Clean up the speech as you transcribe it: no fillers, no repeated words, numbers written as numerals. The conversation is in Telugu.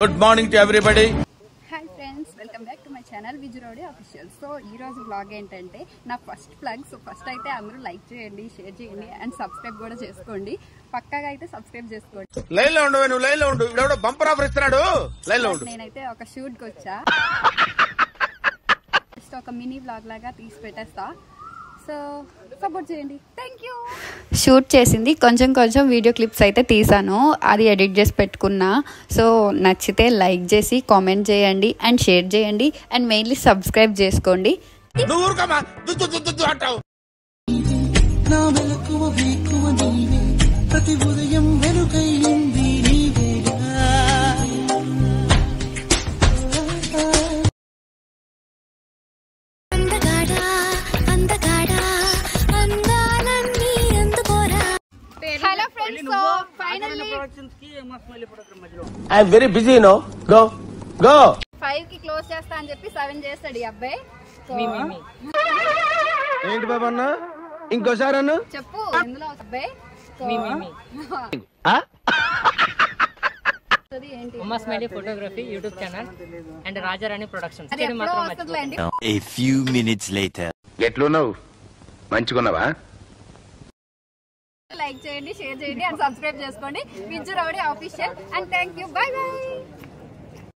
Good morning to everybody. Hi friends, welcome back to my channel Vijurodi official. So ఈ రోజు బ్లాగ్ ఏంటంటే నా ఫస్ట్ బ్లాగ్. సో ఫస్ట్ అయితే అందరూ లైక్ చేయండి, షేర్ చేయండి అండ్ సబ్స్క్రైబ్ కూడా చేసుకోండి. పక్కాగా అయితే సబ్స్క్రైబ్ చేసుకోండి. లైన్ లో ఉండు, నువ్వు లైన్ లో ఉండు. ఇప్పుడు బంపర్ ఆఫర్ ఇస్తున్నాడు, లైన్ లో ఉండు. నేనైతే ఒక షూట్ కి వచ్చా, జస్ట్ ఒక మినీ బ్లాగ్ లాగా తీసి పెట్టేస్తా. సో సపోర్ట్ చేయండి, థ్యాంక్ యూ. షూట్ చేసింది కొంచెం వీడియో క్లిప్స్ అయితే తీసాను, అది ఎడిట్ చేసి పెట్టుకున్నా. సో నచ్చితే లైక్ చేసి కామెంట్ చేయండి అండ్ షేర్ చేయండి అండ్ మెయిన్లీ సబ్స్క్రైబ్ చేసుకోండి. Hello friends, so finally I am very busy no. Go 5 కి క్లోజ్ చేస్తా అని చెప్పి 7 చేస్తాడు ఈ అబ్బాయి. ఏంటి బాబా అన్న, ఇంకోసారి అన్న చెప్పు ఎందులో అబ్బాయి ఏంటి? Uma smiley photography YouTube channel and Rajarani productions. అది ఎప్పుడో వస్తుందిలేండి. A few minutes later. ఎట్లున్నావు, మంచిగున్నావా? లైక్ చేయండి, షేర్ చేయండి అండ్ సబ్స్క్రైబ్ చేసుకోండి. Vijurodi official and thank you. Bye by.